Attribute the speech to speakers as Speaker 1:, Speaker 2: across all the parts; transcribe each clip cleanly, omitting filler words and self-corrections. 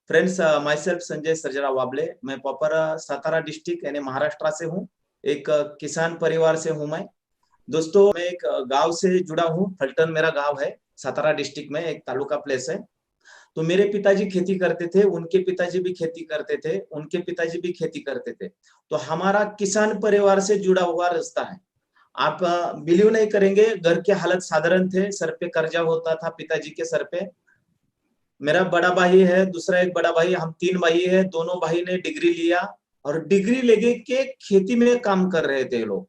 Speaker 1: Friends, myself Sanjay Sarjerao Wable. मैं proper Satara district यानी महाराष्ट्र से हूँ। एक किसान परिवार से हूँ मैं। दोस्तों, मैं एक गांव से जुड़ा हूँ। फलटन मेरा गांव है, सातारा डिस्ट्रिक्ट में एक तालुका प्लेस है। तो मेरे पिताजी खेती करते थे, उनके पिताजी भी खेती करते थे, उनके पिताजी भी खेती करते थे। तो हमारा किसान परिवार से जुड़ा हुआ रिश्ता है। आप बिलीव नहीं करेंगे, घर के हालत साधारण थे। सर पे कर्जा होता था पिताजी के सर पे। मेरा बड़ा भाई है, दूसरा एक बड़ा भाई, हम तीन भाई है। दोनों भाई ने डिग्री लिया और डिग्री लेके के खेती में काम कर रहे थे लोग।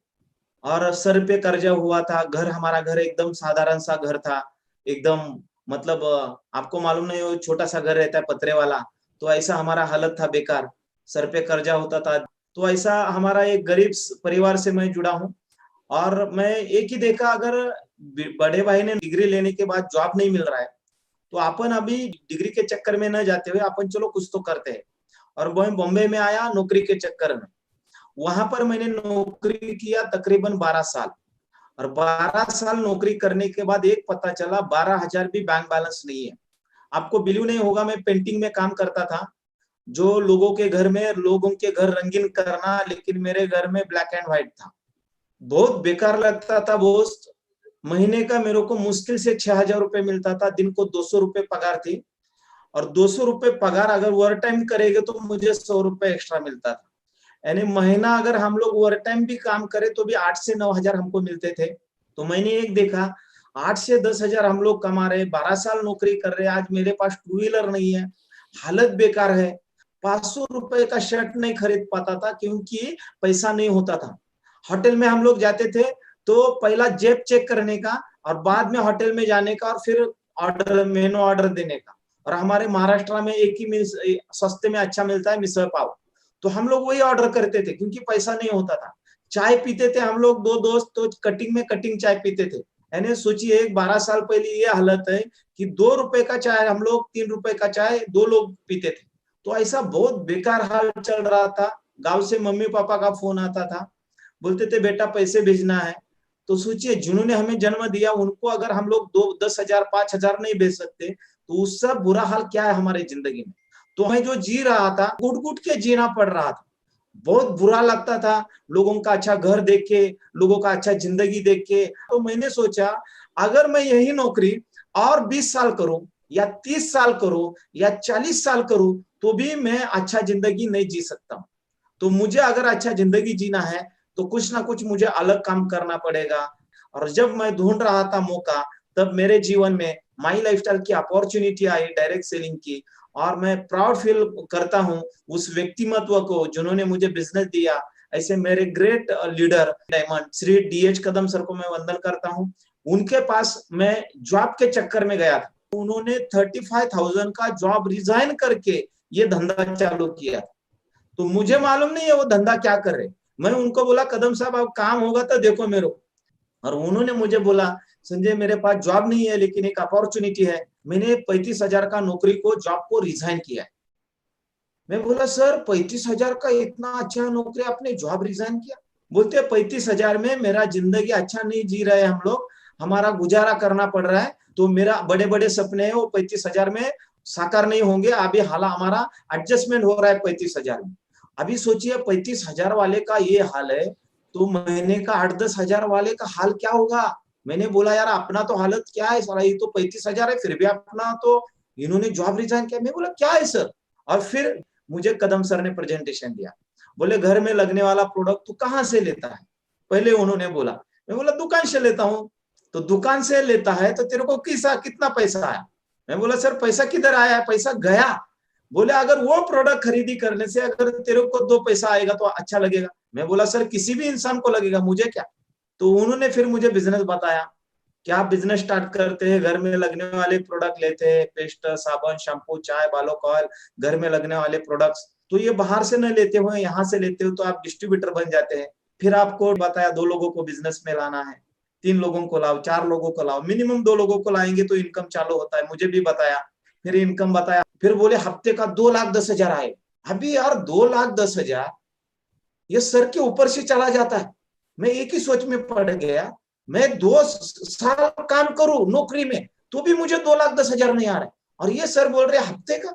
Speaker 1: और सर पे कर्जा हुआ था। घर, हमारा घर एकदम साधारण सा घर था। एकदम मतलब आपको मालूम नहीं हो, छोटा सा घर रहता है पतरे वाला। तो ऐसा हमारा हालत था बेकार। सर पे कर्जा होता था। तो ऐसा हमारा एक गरीब परिवार से मैं जुड़ा हूँ। और मैं एक ही देखा, अगर बड़े भाई ने डिग्री लेने के बाद जॉब नहीं मिल रहा है, तो अपन अभी डिग्री के चक्कर में न जाते हुए अपन चलो कुछ तो करते हैं। और मैं बॉम्बे में आया नौकरी के चक्कर में। वहां पर मैंने नौकरी किया तकरीबन 12 साल। और 12 साल नौकरी करने के बाद एक पता चला, 12,000 भी बैंक बैलेंस नहीं है। आपको बिलीव नहीं होगा, मैं पेंटिंग में काम करता था। जो लोगों के घर में, लोगों के घर रंगीन करना, लेकिन मेरे घर में ब्लैक एंड व्हाइट था। बहुत बेकार लगता था दोस्त। महीने का मेरे को मुश्किल से 6,000 रुपए मिलता था। दिन को 200 रुपए पगार थी। और 200 रुपए पगार अगर ओवर टाइम करेंगे तो मुझे 100 रुपए एक्स्ट्रा मिलता था। यानी महीना अगर हम लोग ओवर टाइम भी काम करें तो भी 8 से 9 हजार हमको मिलते थे। तो मैंने एक देखा, 8 से 10 हजार हम लोग कमा रहे, 12 साल नौकरी कर रहे। आज मेरे पास टू व्हीलर नहीं है, हालत बेकार है। 500 रुपए का शर्ट नहीं खरीद पाता था क्योंकि पैसा नहीं होता था। होटल में हम लोग जाते थे तो पहला जेब चेक करने का और बाद में होटल में जाने का और फिर ऑर्डर, मेनू ऑर्डर देने का। और हमारे महाराष्ट्र में एक ही सस्ते में अच्छा मिलता है, मिसळ पाव। तो हम लोग वही ऑर्डर करते थे क्योंकि पैसा नहीं होता था। चाय पीते थे हम लोग दो दोस्त, तो कटिंग में कटिंग चाय पीते थे। यानी सोचिए, एक 12 साल पहले ये हालत है कि 2 रुपए का चाय हम लोग, 3 रुपए का चाय दो लोग पीते थे। तो ऐसा बहुत बेकार हाल चल रहा था। गांव से मम्मी पापा का फोन आता था, बोलते थे बेटा पैसे भेजना है। तो सोचिए, जिन्होंने हमें जन्म दिया उनको अगर हम लोग 10,000 5,000 नहीं भेज सकते, तो उससे बुरा हाल क्या है हमारी जिंदगी में। तो मैं जो जी रहा था, घुट घुट के जीना पड़ रहा था। बहुत बुरा लगता था लोगों का अच्छा घर देख के, लोगों का अच्छा जिंदगी देख के। तो मैंने सोचा, अगर मैं यही नौकरी और 20 साल करूं या 30 साल करूं या 40 साल करूं, तो भी मैं अच्छा जिंदगी नहीं जी सकता। तो मुझे अगर अच्छा जिंदगी जीना है तो कुछ ना कुछ मुझे अलग काम करना पड़ेगा। और जब मैं ढूंढ रहा था मौका, तब मेरे जीवन में माई लाइफस्टाइल की अपॉर्चुनिटी आई, डायरेक्ट सेलिंग की। और मैं प्राउड फील करता हूं उस व्यक्तिमत्व को जिन्होंने मुझे बिजनेस दिया। ऐसे मेरे great leader diamond Shri DH कदम सर को मैं वंदन करता हूं। उनके पास मैं जॉब के चक्कर में गया था। उन्होंने 35,000 का जॉब रिजाइन करके ये धंधा चालू किया। तो मुझे मालूम नहीं है वो धंधा क्या कर रहे। मैं उनको बोला, कदम साहब अब काम होगा तो देखो मेरे को। और उन्होंने मुझे बोला, संजय मेरे पास जॉब नहीं है लेकिन एक अपॉर्चुनिटी है। मैंने 35,000 का नौकरी को, जॉब को रिजाइन किया। मैं बोला, सर 35,000 का इतना अच्छा नौकरी आपने जॉब रिजाइन किया? बोलते 35,000 में मेरा जिंदगी अच्छा नहीं जी रहे हम लोग, हमारा गुजारा करना पड़ रहा है। तो मेरा बड़े बड़े सपने है वो 35,000 में साकार नहीं होंगे। अभी हाल हमारा एडजस्टमेंट हो रहा है 35,000 में। अभी सोचिए, 35,000 वाले का ये हाल है, तो महीने का 8-10 हजार वाले का हाल क्या होगा। मैंने बोला, यार अपना तो हालत क्या है साला, ये तो 35,000 है फिर भी अपना तो, इन्होंने जॉब रिजाइन किया। मैं बोला क्या है सर। और फिर मुझे कदम सर ने प्रेजेंटेशन दिया। बोले, घर में लगने वाला प्रोडक्ट तू कहाँ से लेता है? पहले उन्होंने बोला। मैं बोला, दुकान से लेता हूँ। तो दुकान से लेता है तो तेरे को कितना पैसा आया? मैं बोला, सर पैसा किधर आया है, पैसा गया। बोले, अगर वो प्रोडक्ट खरीदी करने से अगर तेरे को 2 पैसा आएगा तो अच्छा लगेगा। मैं बोला, सर किसी भी इंसान को लगेगा, मुझे क्या। तो उन्होंने फिर मुझे बिजनेस बताया कि आप बिजनेस स्टार्ट करते हैं, घर में लगने वाले प्रोडक्ट लेते हैं, पेस्ट, साबुन, शैम्पू, चाय, बालों का ऑयल, घर में लगने वाले प्रोडक्ट्स। तो ये बाहर से न लेते हुए यहाँ से लेते हो तो आप डिस्ट्रीब्यूटर बन जाते हैं। फिर आपको बताया 2 लोगों को बिजनेस में लाना है, 3 लोगों को लाओ, 4 लोगों को लाओ, मिनिमम 2 लोगों को लाएंगे तो इनकम चालू होता है। मुझे भी बताया, फिर इनकम बताया। फिर बोले हफ्ते का 2,10,000 आए। अभी यार 2,10,000 ये सर के ऊपर से चला जाता है। मैं एक ही सोच में पड़ गया, मैं 2 साल काम करूं नौकरी में तो भी मुझे 2,10,000 नहीं आ रहा है, और ये सर बोल रहे हफ्ते का।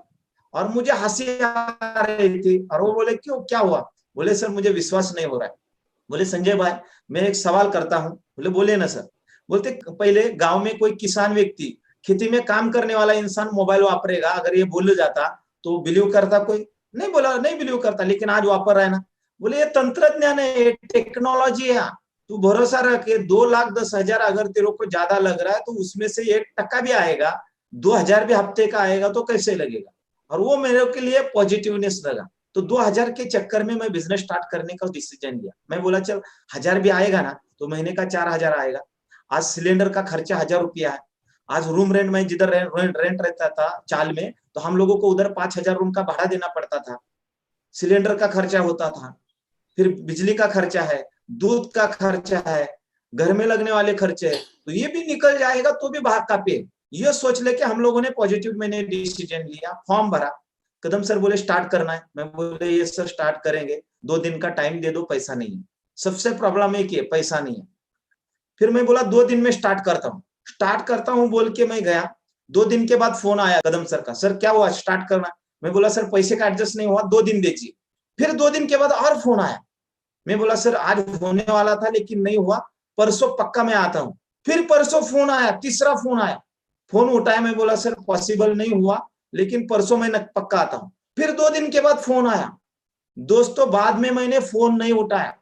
Speaker 1: और मुझे हंसी आ रही थी। और वो बोले क्यों, क्या हुआ? बोले सर मुझे विश्वास नहीं हो रहा है। बोले संजय भाई मैं एक सवाल करता हूँ। बोले बोले ना सर। बोलते पहले गांव में कोई किसान व्यक्ति, खेती में काम करने वाला इंसान मोबाइल वापरेगा, अगर ये बोल जाता तो बिलीव करता कोई? नहीं, बोला नहीं बिलीव करता, लेकिन आज वापर रहा है ना। बोले ये तंत्रज्ञान है, ये टेक्नोलॉजी है। तू भरोसा रख, 2,10,000 अगर तेरे को ज्यादा लग रहा है तो उसमें से 1% भी आएगा, 2,000 भी हफ्ते का आएगा तो कैसे लगेगा? और वो मेरे के लिए पॉजिटिवनेस लगा। तो 2,000 के चक्कर में मैं बिजनेस स्टार्ट करने का डिसीजन लिया। मैं बोला चल 1,000 भी आएगा ना तो महीने का 4,000 आएगा। आज सिलेंडर का खर्चा 1,000 रुपया है। आज रूम रेंट, में जिधर रेंट रहता था चाल में, तो हम लोगों को उधर 5,000 रूम का भाड़ा देना पड़ता था। सिलेंडर का खर्चा होता था, फिर बिजली का खर्चा है, दूध का खर्चा है, घर में लगने वाले खर्चे है, तो ये भी निकल जाएगा तो भी भाग का पे। ये सोच लेके हम लोगों ने पॉजिटिव मैंने डिसीजन लिया, फॉर्म भरा। कदम सर बोले स्टार्ट करना है। मैं बोले ये सर स्टार्ट करेंगे, 2 दिन का टाइम दे दो, पैसा नहीं है। सबसे प्रॉब्लम एक ही है, पैसा नहीं है। फिर मैं बोला 2 दिन में स्टार्ट करता हूँ बोल के मैं गया। 2 दिन के बाद फोन आया कदम सर का, सर क्या हुआ स्टार्ट करना? मैं बोला सर पैसे का एडजस्ट नहीं हुआ, 2 दिन दीजिए। फिर 2 दिन के बाद और फोन आया। मैं बोला सर आज होने वाला था लेकिन नहीं हुआ, परसों पक्का मैं आता हूँ। फिर परसों फोन आया, तीसरा फोन आया। फोन उठाया, मैं बोला सर पॉसिबल नहीं हुआ लेकिन परसों मैं पक्का आता हूँ। फिर 2 दिन के बाद फोन आया। दोस्तों बाद में मैंने फोन नहीं उठाया।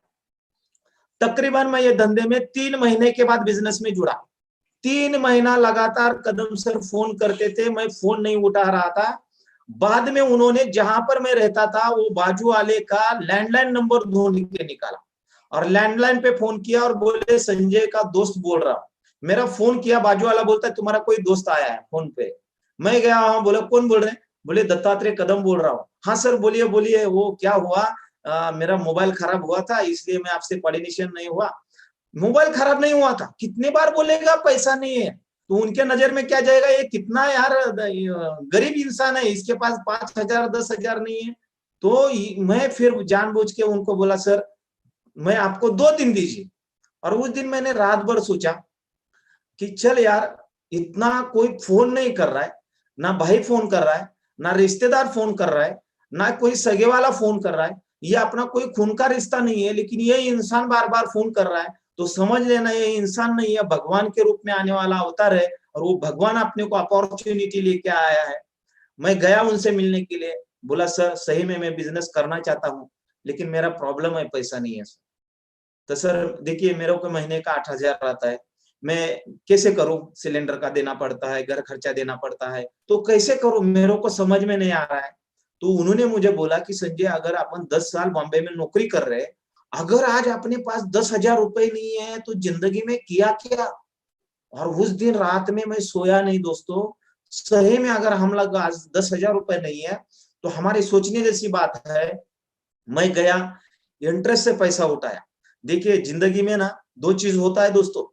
Speaker 1: तकरीबन मैं ये धंधे में 3 महीने के बाद बिजनेस में जुड़ा। 3 महीना लगातार कदम सर फोन करते थे, मैं फोन नहीं उठा रहा था। बाद में उन्होंने जहां पर मैं रहता था वो बाजू वाले का लैंडलाइन नंबर ढूंढ के निकाला और लैंडलाइन पे फोन किया और बोले संजय का दोस्त बोल रहा हूं। मेरा फोन किया, बाजू वाला बोलता है तुम्हारा कोई दोस्त आया है फोन पे। मैं गया, हाँ। बोला कौन बोल रहे हैं? बोले दत्तात्रेय कदम बोल रहा हूँ। हाँ सर बोलिए बोलिए, वो क्या हुआ? मेरा मोबाइल खराब हुआ था इसलिए मैं आपसे कोऑर्डिनेशन नहीं हुआ। मोबाइल खराब नहीं हुआ था, कितने बार बोलेगा पैसा नहीं है? तो उनके नजर में क्या जाएगा, ये कितना यार गरीब इंसान है, इसके पास 5,000 10,000 नहीं है। तो मैं फिर जानबूझ के उनको बोला सर मैं आपको 2 दिन दीजिए। और उस दिन मैंने रात भर सोचा कि चल यार, इतना कोई फोन नहीं कर रहा है, ना भाई फोन कर रहा है, ना रिश्तेदार फोन कर रहा है, ना कोई सगे वाला फोन कर रहा है, ये अपना कोई खून का रिश्ता नहीं है, लेकिन ये इंसान बार बार फोन कर रहा है। तो समझ लेना ये इंसान नहीं है, भगवान के रूप में आने वाला अवतार है, और वो भगवान अपने को अपॉर्चुनिटी लेके आया है। मैं गया उनसे मिलने के लिए, बोला सर सही में मैं बिजनेस करना चाहता हूँ लेकिन मेरा प्रॉब्लम है पैसा नहीं है। तो सर देखिए मेरे को महीने का 8,000 आता है, मैं कैसे करूं? सिलेंडर का देना पड़ता है, घर खर्चा देना पड़ता है, तो कैसे करूं? मेरे को समझ में नहीं आ रहा है। तो उन्होंने मुझे बोला कि संजय अगर अपन 10 साल बॉम्बे में नौकरी कर रहे हैं, अगर आज अपने पास 10,000 रुपए नहीं है तो जिंदगी में किया क्या? और उस दिन रात में मैं सोया नहीं दोस्तों। सही में अगर हम लोग आज 10,000 रुपए नहीं है तो हमारी सोचने जैसी बात है। मैं गया, इंटरेस्ट से पैसा उठाया। देखिए जिंदगी में ना 2 चीज होता है दोस्तों,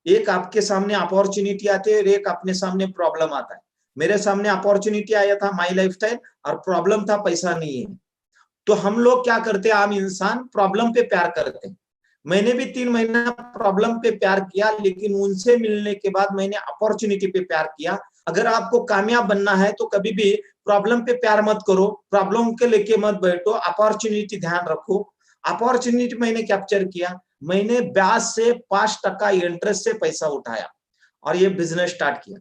Speaker 1: एक आपके सामने अपॉर्चुनिटी आती है और एक अपने सामने प्रॉब्लम आता है। मेरे सामने अपॉर्चुनिटी आया था माई लाइफस्टाइल, और प्रॉब्लम था पैसा नहीं है। तो हम लोग क्या करते हैं, आम इंसान प्रॉब्लम पे प्यार करते हैं। मैंने भी 3 महीना प्रॉब्लम पे प्यार किया, लेकिन उनसे मिलने के बाद मैंने अपॉर्चुनिटी पे प्यार किया। अगर आपको कामयाब बनना है तो कभी भी प्रॉब्लम पे प्यार मत करो, प्रॉब्लम के लेके मत बैठो, अपॉर्चुनिटी ध्यान रखो। अपॉर्चुनिटी मैंने कैप्चर किया, मैंने ब्याज से 5% इंटरेस्ट से पैसा उठाया और ये बिजनेस स्टार्ट किया।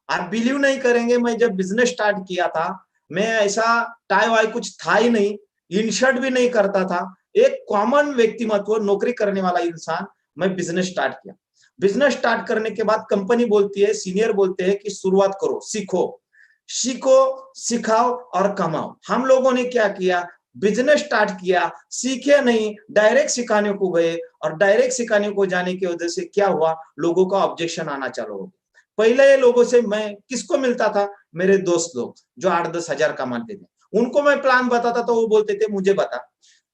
Speaker 1: आप बिलीव नहीं करेंगे, मैं जब बिजनेस स्टार्ट किया था, मैं ऐसा टाई वाई कुछ था ही नहीं, इन शर्ट भी नहीं करता था, एक कॉमन व्यक्तिमत्व, नौकरी करने वाला इंसान। मैं बिजनेस स्टार्ट किया। बिजनेस स्टार्ट करने के बाद कंपनी बोलती है, सीनियर बोलते हैं कि शुरुआत करो, सीखो, सीखो, सिखाओ और कमाओ। हम लोगों ने क्या किया, बिजनेस स्टार्ट किया, सीखे नहीं, डायरेक्ट सिखाने को गए, और डायरेक्ट सिखाने को जाने की वजह से क्या हुआ, लोगों का ऑब्जेक्शन आना चालू हो गया। पहले ये लोगों से मैं किसको मिलता था, मेरे दोस्त लोग जो 8-10 हजार कमाते थे, उनको मैं प्लान बताता तो वो बोलते थे मुझे बता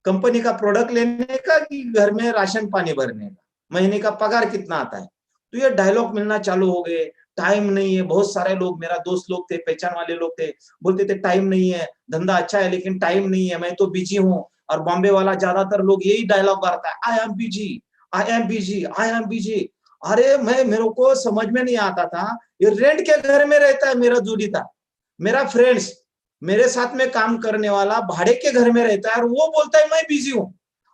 Speaker 1: कंपनी का प्रोडक्ट लेने का कि घर में राशन पानी भरने का, महीने का पगार कितना आता है। तो ये डायलॉग मिलना चालू हो गए, टाइम नहीं है। बहुत सारे लोग, मेरा दोस्त लोग थे, पहचान वाले लोग थे, बोलते थे टाइम नहीं है, धंधा अच्छा है लेकिन टाइम नहीं है, मैं तो बिजी हूँ। और बॉम्बे वाला ज्यादातर लोग यही डायलॉग करता है, I am busy, I am busy, I am busy. अरे मेरे को समझ में नहीं आता था, ये रेंट के घर में रहता है मेरा जोड़ीदार, मेरा फ्रेंड्स, मेरे साथ में काम करने वाला भाड़े के घर में रहता है और वो बोलता है मैं बिजी हूं।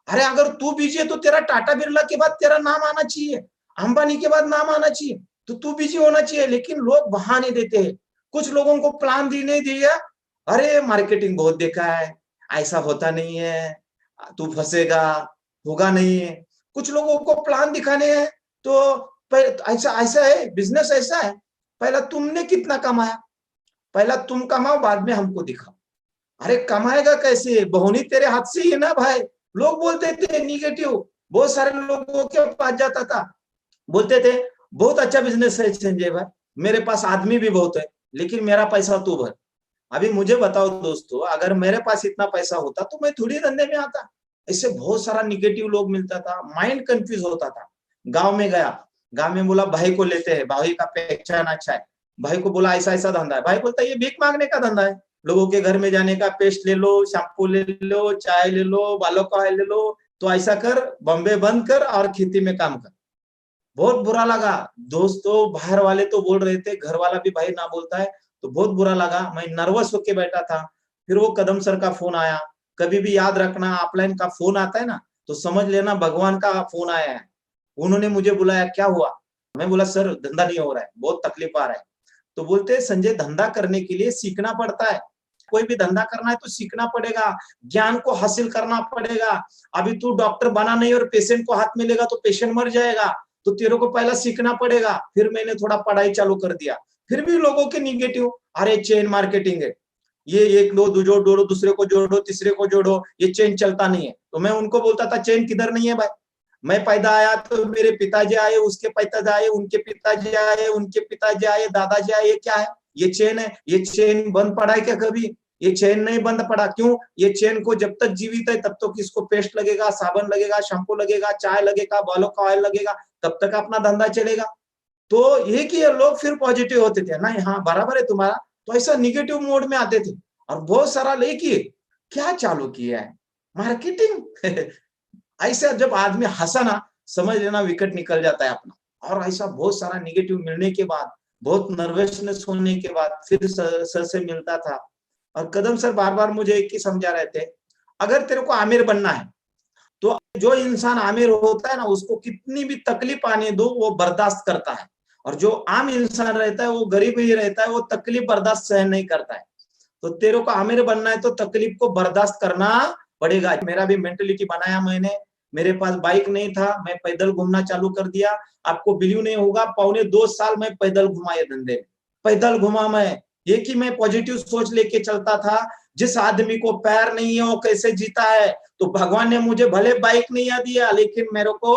Speaker 1: अरे अगर तू बिजी है तो तेरा टाटा बिरला के बाद तेरा नाम आना चाहिए, अंबानी के बाद नाम आना चाहिए, तो तू बिजी होना चाहिए। लेकिन लोग बहाने देते हैं। कुछ लोगों को प्लान दी नहीं दिया, अरे मार्केटिंग बहुत देखा है, ऐसा होता नहीं है, तू फंसेगा, होगा नहीं है। कुछ लोगों को प्लान दिखाने हैं तो ऐसा ऐसा है, बिजनेस ऐसा है, पहला तुमने कितना कमाया, पहला तुम कमाओ, बाद में हमको दिखाओ। अरे कमाएगा कैसे, बहुनी तेरे हाथ से ही है ना भाई। लोग बोलते थे निगेटिव, बहुत सारे लोगों के पास जाता था, बोलते थे बहुत अच्छा बिजनेस है संजय भाई, मेरे पास आदमी भी बहुत है, लेकिन मेरा पैसा तू भर। अभी मुझे बताओ दोस्तों, अगर मेरे पास इतना पैसा होता तो मैं थोड़ी धंधे में आता। इससे बहुत सारा निगेटिव लोग मिलता था, माइंड कंफ्यूज होता था। गांव में गया, गांव में बोला भाई को लेते हैं, भाई का पहचान अच्छा है, भाई को बोला ऐसा ऐसा धंधा है, भाई बोलता है ये भीख मांगने का धंधा है, लोगों के घर में जाने का, पेस्ट ले लो, शैम्पू ले लो, चाय ले लो, बालों का ऑयल ले लो, तो ऐसा कर, बॉम्बे बंद कर और खेती में काम कर। बहुत बुरा लगा दोस्तों, बाहर वाले तो बोल रहे थे, घर वाला भी भाई ना बोलता है तो बहुत बुरा लगा, मैं नर्वस होके बैठा था। फिर वो कदम सर का फोन आया। कभी भी याद रखना, ऑफलाइन का फोन आता है ना तो समझ लेना भगवान का फोन आया है। उन्होंने मुझे बुलाया, क्या हुआ? मैं बोला सर धंधा नहीं हो रहा है, बहुत तकलीफ आ रहा है। तो बोलते संजय धंधा करने के लिए सीखना पड़ता है, कोई भी धंधा करना है तो सीखना पड़ेगा, ज्ञान को हासिल करना पड़ेगा। अभी तू डॉक्टर बना नहीं और पेशेंट को हाथ में लेगा तो पेशेंट मर जाएगा, तो तेरे को पहला सीखना पड़ेगा। फिर मैंने थोड़ा पढ़ाई चालू कर दिया। फिर भी लोगों के निगेटिव, अरे चेन मार्केटिंग है, ये एक दो जोड़ो, दूसरे को जोड़ो, तीसरे को जोड़ो, ये चेन चलता नहीं है। तो मैं उनको बोलता था चेन किधर नहीं है भाई, मैं पैदा आया तो मेरे पिताजी आए, उसके पिताजी आए, उनके पिताजी आए, उनके पिताजी आए, दादाजी आए, ये क्या है? ये चेन है। ये चेन बंद पड़ा है क्या कभी? ये चेन नहीं बंद पड़ा। क्यों? ये चेन को जब तक जीवित है तब तक इसको पेस्ट लगेगा, साबुन लगेगा, शैम्पू लगेगा, चाय लगेगा, बालों का ऑयल लगेगा, तब तक अपना धंधा चलेगा। तो ये कि लोग फिर पॉजिटिव होते थे, नहीं हाँ बराबर है तुम्हारा, तो ऐसा निगेटिव मोड में आते थे। और बहुत सारा लेकिन क्या चालू किया है, मार्केटिंग। ऐसा जब आदमी हंसा ना, समझ लेना विकेट निकल जाता है अपना। और ऐसा बहुत सारा निगेटिव मिलने के बाद, बहुत नर्वसनेस होने के बाद फिर सर से मिलता था। और कदम सर बार बार मुझे एक ही समझा रहे थे, अगर तेरे को आमिर बनना है तो जो इंसान आमिर होता है ना, उसको कितनी भी तकलीफ आने दो वो बर्दाश्त करता है। और जो आम इंसान रहता है वो गरीब ही रहता है, वो तकलीफ बर्दाश्त सहन नहीं करता है। तो तेरे को आमिर बनना है तो तकलीफ को बर्दाश्त करना पड़ेगा। मेरा भी मेंटेलिटी बनाया मैंने। मेरे पास बाइक नहीं था, मैं पैदल घूमना चालू कर दिया। आपको बिलीव नहीं होगा, 2.25 साल मैं पैदल घुमा ये धंधे में, पैदल घुमा मैं। एक ही मैं पॉजिटिव सोच लेके चलता था, जिस आदमी को पैर नहीं है वो कैसे जीता है। तो भगवान ने मुझे भले बाइक नहीं दिया, लेकिन मेरे को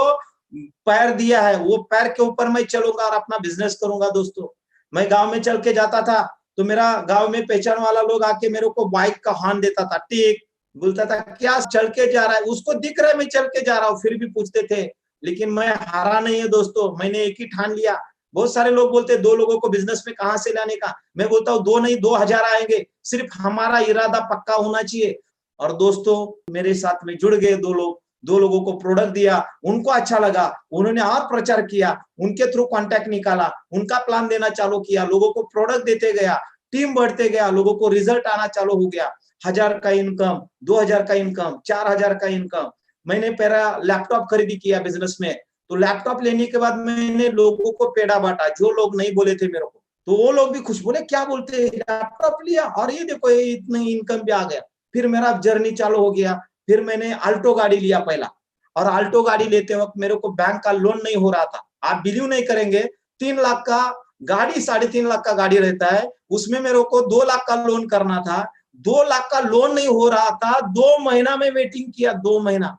Speaker 1: पैर दिया है, वो पैर के ऊपर मैं चलूंगा और अपना बिजनेस करूंगा। दोस्तों मैं गांव में चल के जाता था तो मेरा गांव में पहचान वाला लोग आके मेरे को बाइक का हॉर्न देता था, टिक, बोलता था क्या चल के जा रहा है, उसको दिख रहा है मैं चल के जा रहा हूँ, फिर भी पूछते थे। लेकिन मैं हारा नहीं है दोस्तों, मैंने एक ही ठान लिया। बहुत सारे लोग बोलते 2 लोगों को बिजनेस में कहां से लाने का, मैं बोलता हूँ 2 नहीं 2000 आएंगे, सिर्फ हमारा इरादा पक्का होना चाहिए। और दोस्तों मेरे साथ में जुड़ गए 2 लोग, 2 लोगों को प्रोडक्ट दिया, उनको अच्छा लगा, उन्होंने और प्रचार किया, उनके थ्रू कांटेक्ट निकाला, उनका प्लान देना चालू किया, लोगों को प्रोडक्ट देते गया, टीम बढ़ते गया, लोगों को रिजल्ट आना चालू हो गया। 1000 का इनकम, 2000 का इनकम, 4000 का इनकम। मैंने पहला लैपटॉप खरीदी किया बिजनेस में, तो लैपटॉप लेने के बाद मैंने लोगों को पेड़ा बांटा, जो लोग नहीं बोले थे मेरे को, तो वो लोग भी खुश, बोले क्या बोलते हैं, लैपटॉप लिया और ये देखो ये इतनी इनकम भी आ गया। फिर मेरा जर्नी चालू हो गया। फिर मैंने आल्टो गाड़ी लिया पहला, और आल्टो गाड़ी लेते वक्त मेरे को बैंक का लोन नहीं हो रहा था। आप बिलीव नहीं करेंगे, 3 लाख का गाड़ी, 3.5 लाख का गाड़ी रहता है, उसमें मेरे को 2 लाख का लोन करना था। 2 लाख का लोन नहीं हो रहा था, 2 महीना में वेटिंग किया, 2 महीना।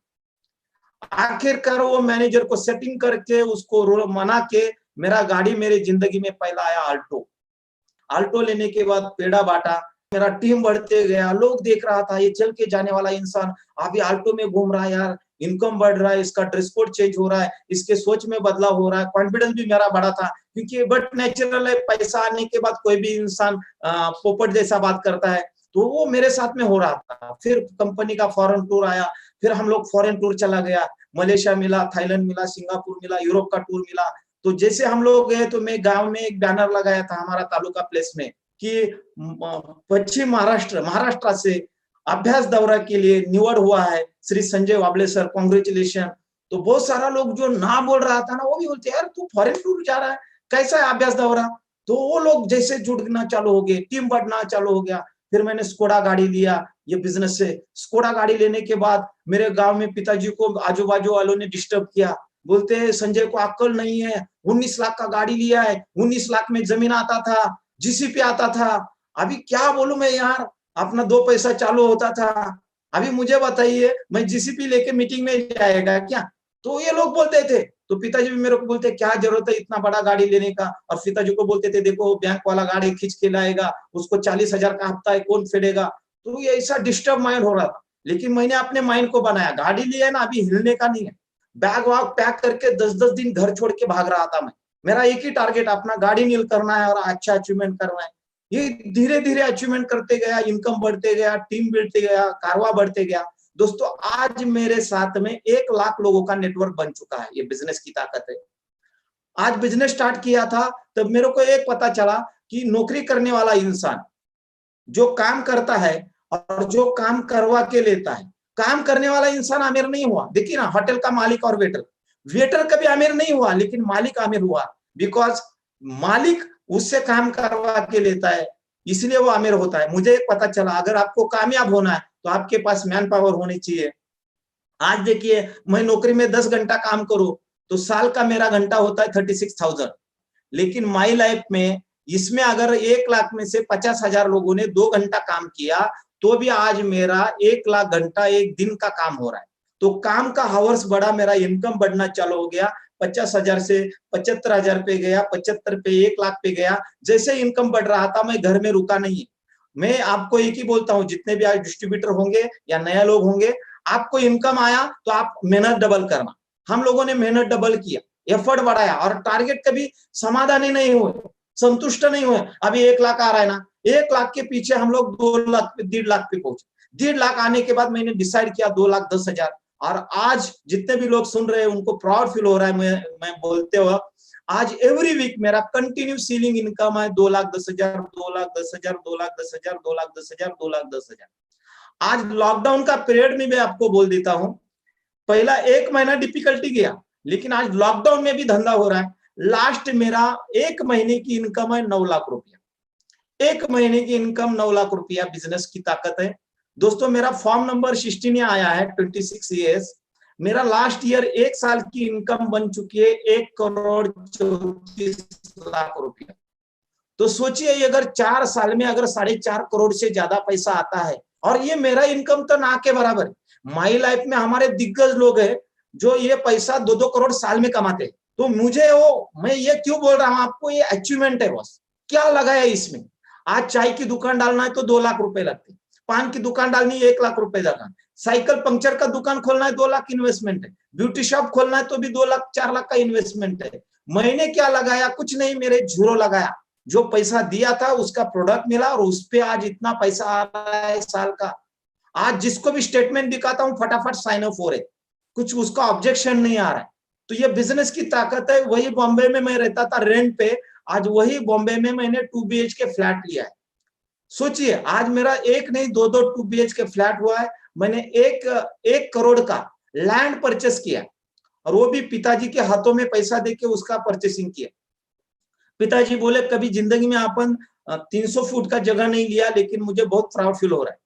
Speaker 1: आखिरकार वो मैनेजर को सेटिंग करके उसको मना के मेरा गाड़ी मेरे जिंदगी में पहला आया आल्टो। आल्टो लेने के बाद पेड़ा बांटा, मेरा टीम बढ़ते गया, लोग देख रहा था ये चल के जाने वाला इंसान अभी आल्टो में घूम रहा है यार, इनकम बढ़ रहा है, इसका ड्रेस कोड चेंज हो रहा है, इसके सोच में बदलाव हो रहा है, कॉन्फिडेंस भी मेरा बढ़ा था। क्योंकि बट नेचुरल है, पैसा आने के बाद कोई भी इंसान पोपट जैसा बात करता है, तो वो मेरे साथ में हो रहा था। फिर कंपनी का फॉरेन टूर आया, फिर हम लोग फॉरेन टूर चला गया, मलेशिया मिला, थाईलैंड मिला, सिंगापुर मिला, यूरोप का टूर मिला। तो जैसे हम लोग गए तो मैं गांव में एक बैनर लगाया था हमारा तालुका प्लेस में, कि पश्चिम महाराष्ट्र से अभ्यास दौरा के लिए निवड हुआ है श्री संजय वाबले सर, कॉन्ग्रेचुलेशन। तो बहुत सारा लोग जो ना बोल रहा था ना, वो भी बोलते यार तू फॉरेन टूर जा रहा है, कैसा है अभ्यास दौरा। तो वो लोग जैसे जुड़ना चालू हो गए, टीम बढ़ना चालू हो गया। फिर मैंने स्कोडा गाड़ी लिया ये बिजनेस से। स्कोडा गाड़ी लेने के बाद मेरे गांव में पिताजी को आजू बाजू वालों ने डिस्टर्ब किया, बोलते हैं संजय को अक्ल नहीं है, 19 लाख का गाड़ी लिया है, 19 लाख में जमीन आता था, जीसीपी आता था। अभी क्या बोलूं मैं यार, अपना 2 पैसा चालू होता था। अभी मुझे बताइए, मैं जीसीपी लेके मीटिंग में जाएगा क्या? तो ये लोग बोलते थे। तो पिताजी भी मेरे को बोलते क्या जरूरत है इतना बड़ा गाड़ी लेने का। और पिताजी को बोलते थे देखो बैंक वाला गाड़ी खींच के लाएगा, उसको 40,000 का हफ्ता है, कौन फेडेगा। तो ये ऐसा डिस्टर्ब माइंड हो रहा था। लेकिन मैंने अपने माइंड को बनाया, गाड़ी लिया है ना, अभी हिलने का नहीं है। बैग वाग पैक करके 10-10 दिन घर छोड़ के भाग रहा था मैं। मेरा एक ही टारगेट, अपना गाड़ी नील करना है और अच्छा अचीवमेंट करना है। ये धीरे धीरे अचीवमेंट करते गया, इनकम बढ़ते गया, टीम बढ़ते गया, कारवा बढ़ते गया। दोस्तों आज मेरे साथ में 1 लाख लोगों का नेटवर्क बन चुका है। ये बिजनेस की ताकत है। आज बिजनेस स्टार्ट किया था तब मेरे को एक पता चला कि नौकरी करने वाला इंसान जो काम करता है और जो काम करवा के लेता है, काम करने वाला इंसान अमीर नहीं हुआ। देखिए ना, होटल का मालिक और वेटर, वेटर कभी अमीर नहीं हुआ, लेकिन मालिक अमीर हुआ। बिकॉज मालिक उससे काम करवा के लेता है, इसलिए वो अमीर होता है। मुझे एक पता चला, अगर आपको कामयाब होना है तो आपके पास मैन पावर होनी चाहिए। आज देखिए, मैं नौकरी में 10 घंटा काम करूं तो साल का मेरा घंटा होता है 36,000। लेकिन माई लाइफ में इसमें अगर 1 लाख में से 50,000 लोगों ने 2 घंटा काम किया तो भी आज मेरा 1 लाख घंटा एक दिन का काम हो रहा है। तो काम का हावर्स बढ़ा, मेरा इनकम बढ़ना चालू हो गया। 50,000 से 75,000 पे गया, 75 पे 1 लाख पे गया। जैसे इनकम बढ़ रहा था, मैं घर में रुका नहीं। मैं आपको एक ही बोलता हूँ, जितने भी आज डिस्ट्रीब्यूटर होंगे या नया लोग होंगे, आपको इनकम आया तो आप मेहनत डबल करना। हम लोगों ने मेहनत डबल किया, एफर्ट बढ़ाया और टारगेट कभी समाधानी नहीं हुए, संतुष्ट नहीं हुए। अभी 1 लाख आ रहा है ना, 1 लाख के पीछे हम लोग 2 लाख 1.5 लाख पे पहुंचे। 1.5 लाख आने के बाद मैंने डिसाइड किया 2,10,000। और आज जितने भी लोग सुन रहे हैं उनको प्राउड फील हो रहा है मैं बोलते हुए। आज एवरी वीक मेरा कंटिन्यू सीलिंग इनकम है 2,10,000, 2,10,000, 2,10,000, 2,10,000, 2,10,000। आज लॉकडाउन का पीरियड में मैं आपको बोल देता हूं, पहला 1 महीना डिफिकल्टी गया, लेकिन आज लॉकडाउन में भी धंधा हो रहा है। लास्ट मेरा 1 महीने की इनकम है 9 लाख रुपया। 1 महीने की इनकम 9 लाख रुपया, बिजनेस की ताकत है। दोस्तों मेरा फॉर्म नंबर 16 आया है, 26 ईयर्स। मेरा लास्ट ईयर 1 साल की इनकम बन चुकी है 1,34,00,000 रुपया। तो सोचिए, अगर 4 साल में अगर 4.5 करोड़ से ज्यादा पैसा आता है, और ये मेरा इनकम तो ना के बराबर है। माई लाइफ में हमारे दिग्गज लोग हैं जो ये पैसा 2-2 करोड़ साल में कमाते हैं। तो मुझे मैं ये क्यों बोल रहा हूं आपको, ये अचीवमेंट है बॉस। क्या लगा है इसमें? आज चाय की दुकान डालना है तो 2 लाख रुपए लगते, पान की दुकान डालनी है 1 लाख रुपए लगा, साइकिल पंक्चर का दुकान खोलना है 2 लाख इन्वेस्टमेंट है, ब्यूटी शॉप खोलना है तो भी 2 लाख 4 लाख का इन्वेस्टमेंट है। मैंने क्या लगाया? कुछ नहीं, मेरे जीरो लगाया। जो पैसा दिया था उसका प्रोडक्ट मिला और उस पे आज इतना पैसा आ रहा है साल का। आज जिसको भी स्टेटमेंट दिखाता हूं फटाफट साइन ऑफ हो रहे, कुछ उसका ऑब्जेक्शन नहीं आ रहा है। तो ये बिजनेस की ताकत है। वही बॉम्बे में मैं रहता था रेंट पे, आज वही बॉम्बे में मैंने 2 BHK फ्लैट लिया है। सोचिए, आज मेरा एक नहीं 2-2 2 BHK फ्लैट हुआ है। मैंने 1 करोड़ का लैंड परचेस किया, और वो भी पिताजी के हाथों में पैसा देके उसका परचेसिंग किया। पिताजी बोले कभी जिंदगी में अपन 300 फुट का जगह नहीं लिया, लेकिन मुझे बहुत प्राउड फील हो रहा है।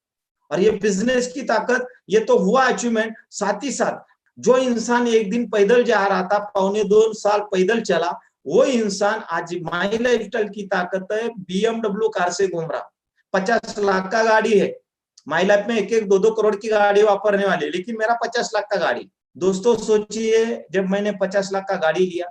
Speaker 1: और ये बिजनेस की ताकत, ये तो हुआ अचीवमेंट। साथ ही साथ जो इंसान एक दिन पैदल जा रहा था, 1.25-2 साल पैदल चला, वो इंसान आज माई लाइफस्टाइल की ताकत है, BMW कार से घूम रहा। 50 लाख का गाड़ी है। माई लाइफ में 1-1, 2-2 करोड़ की गाड़ी वापरने वाली, लेकिन मेरा 50 लाख का गाड़ी। दोस्तों सोचिए, जब मैंने 50 लाख का गाड़ी लिया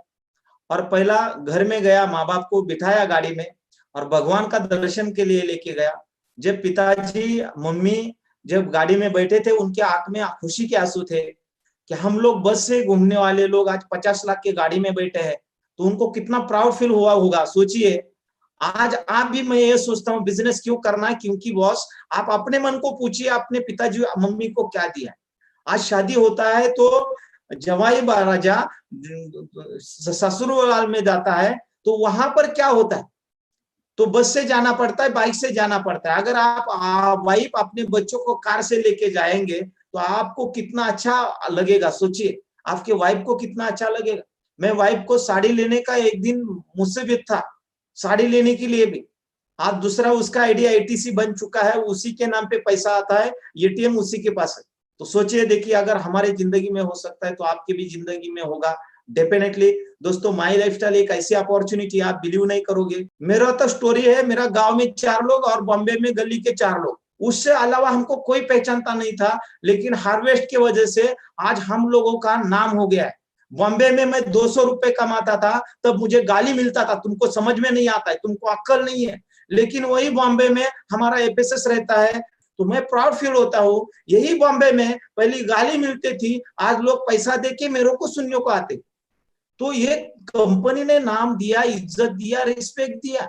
Speaker 1: और पहला घर में गया, माँ बाप को बिठाया गाड़ी में और भगवान का दर्शन के लिए लेके गया। जब पिताजी मम्मी जब गाड़ी में बैठे थे, उनके आंख में खुशी के आंसू थे कि हम लोग बस से घूमने वाले लोग आज 50 लाख की गाड़ी में बैठे हैं। तो उनको कितना प्राउड फील हुआ होगा, सोचिए। आज आप भी, मैं ये सोचता हूँ बिजनेस क्यों करना है, क्योंकि बॉस आप अपने मन को पूछिए, अपने पिताजी मम्मी को क्या दिया। आज शादी होता है तो जवाई राजा ससुराल में जाता है, तो वहां पर क्या होता है? तो बस से जाना पड़ता है, बाइक से जाना पड़ता है। अगर आप वाइफ अपने बच्चों को कार से लेके जाएंगे तो आपको कितना अच्छा लगेगा, सोचिए आपके वाइफ को कितना अच्छा लगेगा। मैं वाइफ को साड़ी लेने का एक दिन मुझसे भी था, साड़ी लेने के लिए भी। आज दूसरा उसका आईडी आईटीसी बन चुका है, उसी के नाम पे पैसा आता है, एटीएम उसी के पास है। तो सोचिए, देखिए अगर हमारे जिंदगी में हो सकता है तो आपकी भी जिंदगी में होगा डेफिनेटली। दोस्तों, माई लाइफस्टाइल एक ऐसी अपॉर्चुनिटी, आप बिलीव नहीं करोगे। मेरा तो स्टोरी है, मेरा गांव में 4 लोग और बॉम्बे में गली के 4 लोग, उससे अलावा हमको कोई पहचानता नहीं था। लेकिन हार्वेस्ट की वजह से आज हम लोगों का नाम हो गया है। बॉम्बे में मैं 200 रुपए कमाता था, तब मुझे गाली मिलता था, तुमको समझ में नहीं आता है, तुमको अक्ल नहीं है। लेकिन वही बॉम्बे में हमारा एफएसएस रहता है, तो मैं प्राउड फील होता हूँ। यही बॉम्बे में पहली गाली मिलती थी, आज लोग पैसा देके मेरे को सुनने को आते। तो ये कंपनी ने नाम दिया, इज्जत दिया, रिस्पेक्ट दिया।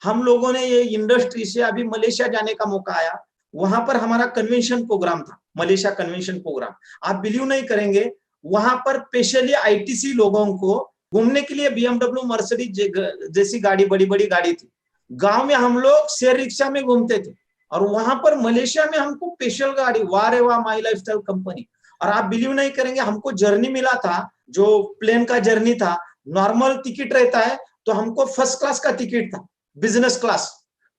Speaker 1: हम लोगों ने ये इंडस्ट्री से अभी मलेशिया जाने का मौका आया, वहां पर हमारा कन्वेंशन प्रोग्राम था, मलेशिया कन्वेंशन प्रोग्राम। आप बिलीव नहीं करेंगे, वहां पर स्पेशली आईटीसी लोगों को घूमने के लिए बीएमडब्ल्यू मर्सिडीज जैसी गाड़ी, बड़ी बड़ी गाड़ी थी। गांव में हम लोग शेयर रिक्शा में घूमते थे, और वहां पर मलेशिया में हमको स्पेशल गाड़ी, वाह रे वाह, माई लाइफस्टाइल कंपनी। और आप बिलीव नहीं करेंगे, हमको जर्नी मिला था, जो प्लेन का जर्नी था, नॉर्मल टिकट रहता है, तो हमको फर्स्ट क्लास का टिकट था, बिजनेस क्लास।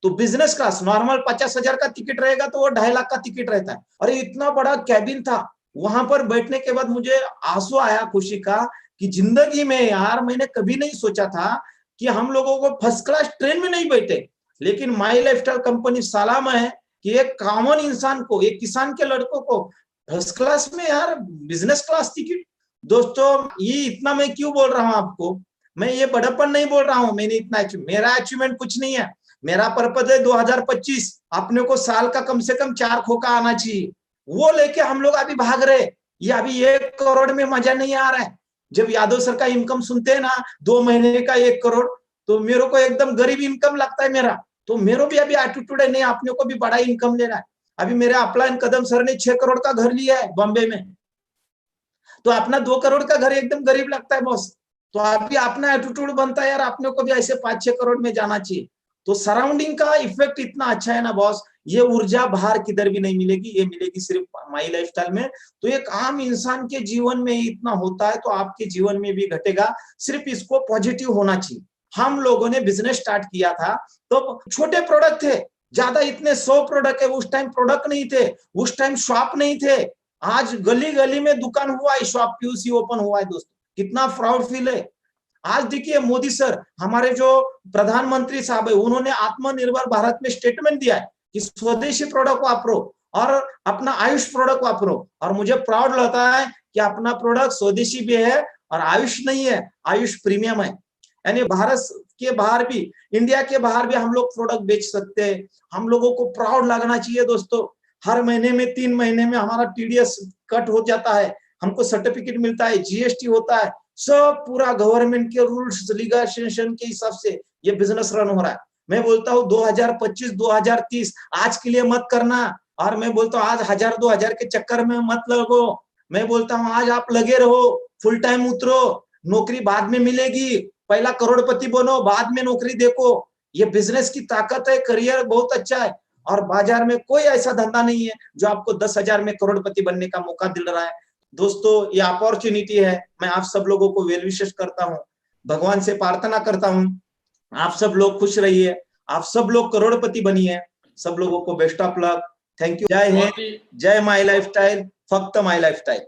Speaker 1: तो बिजनेस क्लास नॉर्मल 50,000 का टिकट रहेगा, तो वो 2.5 लाख का टिकट रहता है। और इतना बड़ा कैबिन था, वहां पर बैठने के बाद मुझे आंसू आया खुशी का, कि जिंदगी में यार मैंने कभी नहीं सोचा था कि हम लोगों को फर्स्ट क्लास ट्रेन में नहीं बैठे। लेकिन माई लाइफस्टाइल कंपनी सलाम है कि एक कॉमन इंसान को, एक किसान के लड़कों को फर्स्ट क्लास में यार बिजनेस क्लास टिकट। दोस्तों, ये इतना मैं क्यों बोल रहा हूं आपको, मैं ये बड़प्पन नहीं बोल रहा हूं, मैंने इतना मेरा अचीवमेंट कुछ नहीं है। मेरा पर्पज है 2025 अपने को साल का कम से कम 4 खोखा आना चाहिए, वो लेके हम लोग अभी भाग रहे। ये अभी 1 करोड़ में मजा नहीं आ रहा है। जब यादव सर का इनकम सुनते हैं ना, 2 महीने का 1 करोड़, तो मेरे को एकदम गरीब इनकम लगता है मेरा। तो मेरे भी अभी एटीट्यूड है, नहीं अपने को भी बड़ा इनकम लेना है। अभी मेरे अपलाइन कदम सर ने 6 करोड़ का घर लिया है बॉम्बे में, तो अपना 2 करोड़ का घर एकदम गरीब लगता है बॉस। तो अभी अपना एटीट्यूड बनता है यार, अपने को भी ऐसे 5-6 करोड़ में जाना चाहिए। तो सराउंडिंग का इफेक्ट इतना अच्छा है ना बॉस, ये ऊर्जा बाहर किधर भी नहीं मिलेगी, ये मिलेगी सिर्फ माई लाइफस्टाइल में। तो एक आम इंसान के जीवन में इतना होता है, तो आपके जीवन में भी घटेगा। सिर्फ इसको पॉजिटिव होना चाहिए। हम लोगों ने बिजनेस स्टार्ट किया था तो छोटे प्रोडक्ट थे, ज्यादा इतने 100 प्रोडक्ट है, उस टाइम प्रोडक्ट नहीं थे, उस टाइम शॉप नहीं थे। आज गली गली में दुकान हुआ है, शॉप पीयूसी ओपन हुआ है। दोस्तों, कितना प्राउड फील है। आज देखिए मोदी सर, हमारे जो प्रधानमंत्री साहब है, उन्होंने आत्मनिर्भर भारत में स्टेटमेंट दिया है कि स्वदेशी प्रोडक्ट वापरो और अपना आयुष प्रोडक्ट वापरो। और मुझे प्राउड लगता है कि अपना प्रोडक्ट स्वदेशी भी है और आयुष नहीं है, आयुष प्रीमियम है। यानी भारत के बाहर भी, इंडिया के बाहर भी हम लोग प्रोडक्ट बेच सकते हैं। हम लोगों को प्राउड लगना चाहिए दोस्तों। हर महीने में 3 महीने में हमारा टीडीएस कट हो जाता है, हमको सर्टिफिकेट मिलता है, जीएसटी होता है, सब पूरा गवर्नमेंट के रूल्स लीगलाइजेशन के हिसाब से ये बिजनेस रन हो रहा है। मैं बोलता हूँ 2025 2030 आज के लिए मत करना, और मैं बोलता हूँ आज 1000-2000 के चक्कर में मत लगो। मैं बोलता हूँ आज आप लगे रहो, फुल टाइम उतरो, नौकरी बाद में मिलेगी, पहला करोड़पति बनो, बाद में नौकरी देखो। ये बिजनेस की ताकत है, करियर बहुत अच्छा है। और बाजार में कोई ऐसा धंधा नहीं है जो आपको 10,000 में करोड़पति बनने का मौका दिल रहा है। दोस्तों, ये अपॉर्चुनिटी है। मैं आप सब लोगों को वेल विशेष करता हूँ, भगवान से प्रार्थना करता हूँ आप सब लोग खुश रहिए, आप सब लोग करोड़पति बनिए। सब लोगों को best of luck. Thank you. जय हिंद, जय माई लाइफस्टाइल, फक्त माई लाइफस्टाइल।